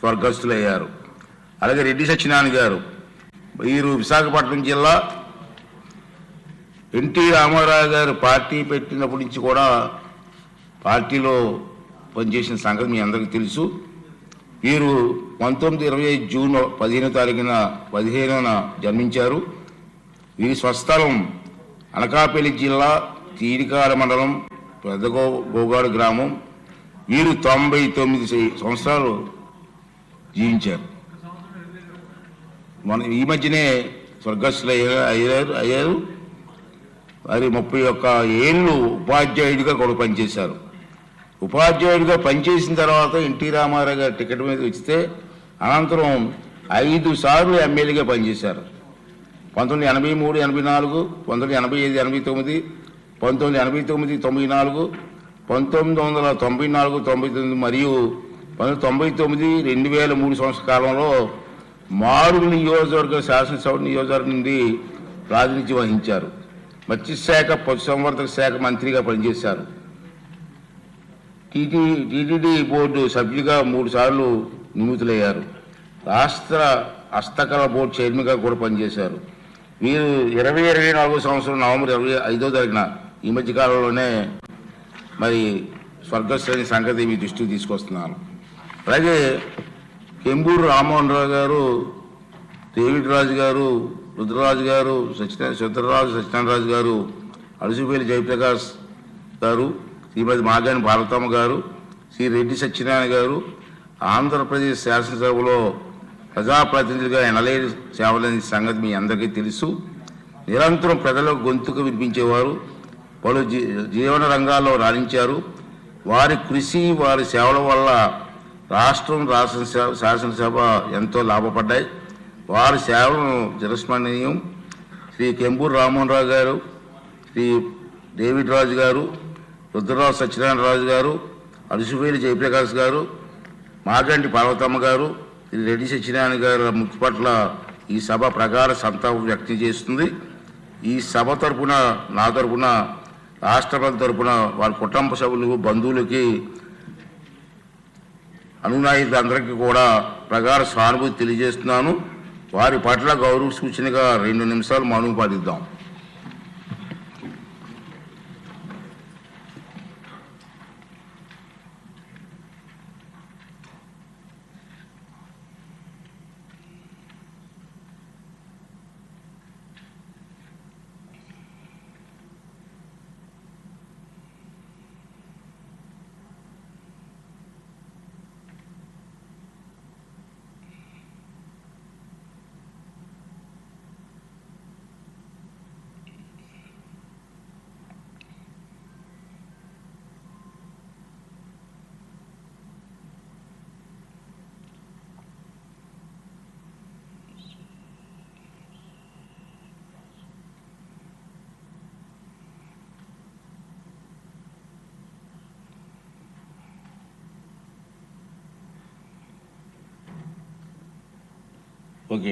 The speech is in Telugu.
స్వర్గస్థులయ్యారు. అలాగే రెడ్డి సత్యనారాయణ గారు వీరు విశాఖపట్నం జిల్లా ఎన్టీ రామారావు గారు పార్టీ పెట్టినప్పటి నుంచి కూడా పార్టీలో పనిచేసిన సంగతి మీ అందరికీ తెలుసు. వీరు 1925 జూన్ 15న జన్మించారు. వీరి స్వస్థలం అనకాపల్లి జిల్లా తీరికాడ మండలం గోగాడు గ్రామం. వీరు 99 సంవత్సరాలు జీవించారు. ఈ మధ్యనే స్వర్గస్థులు అయ్యారు. మరి 31 ఏళ్ళు ఉపాధ్యాయుడిగా కూడా పనిచేశారు. ఉపాధ్యాయుడిగా పనిచేసిన తర్వాత ఎన్టీ రామారావు గారు టికెట్ మీద వచ్చితే అనంతరం 5 సార్లు ఎమ్మెల్యేగా పనిచేశారు. 1983, 84, 1985, 89, 1989, 94, 1994, 99 మరియు 1999, 2003 సంవత్సర కాలంలో మాడుగుల నియోజకవర్గ శాసనసభ నియోజకవర్గం నుండి ప్రాతినిధ్యం వహించారు. మత్స్యశాఖ పశుసంవర్ధక శాఖ మంత్రిగా పనిచేశారు. టీటీడీ బోర్డు సభ్యులుగా 3 సార్లు నియమితులయ్యారు. రాష్ట్ర హస్తకళ బోర్డు చైర్మన్గా కూడా పనిచేశారు. వీరు 2024 సంవత్సరం నవంబర్ 25వ తారీఖున ఈ మధ్య కాలంలోనే మరి స్వర్గస్థులైన సంగతి మీ దృష్టికి తీసుకొస్తున్నాను. అలాగే కెంబూరు రామ్మోహన్ రావు గారు, డేవిడ్ రాజు గారు, రుద్రరాజు గారు, సత్యనారాయణరాజు గారు, అడుసుపల్లి జయప్రకాష్ గారు, శ్రీమతి మాగాని భారతమ్మ గారు, శ్రీ రెడ్డి సత్యనారాయణ గారు ఆంధ్రప్రదేశ్ శాసనసభలో ప్రజాప్రతినిధులుగా ఎనలేని సేవలని సంగతి మీ అందరికీ తెలుసు. నిరంతరం ప్రజలకు గొంతుకు వినిపించేవారు. పలు జీవన రంగాల్లో రాణించారు. వారి కృషి, వారి సేవల వల్ల రాష్ట్రం, శాసనసభ ఎంతో లాభపడ్డాయి. వారి సేవలను చిరస్మరణీయం. శ్రీ కెంబూరు రామ్మోహన్ రావు గారు, శ్రీ డేవిడ్ రాజు గారు, రుద్రరాజు సత్యనారాయణరాజు గారు, అడుసుపల్లి జయప్రకాష్ గారు, మాగంటి పార్వతమ్మ గారు, శ్రీ రెడ్డి సత్యనారాయణ గారు మృతి పట్ల ఈ సభ ప్రగాఢ సంతాపం వ్యక్తం చేస్తుంది. ఈ సభ తరపున, నా తరపున, రాష్ట్రపతి తరపున వారి కుటుంబ సభ్యులు, బంధువులకి, అనునాయులందరికీ కూడా ప్రగాఢ సానుభూతి తెలియజేస్తున్నాను. వారి పట్ల గౌరవ సూచనగా 2 నిమిషాలు మౌనం పాటిద్దాం. ఓకే.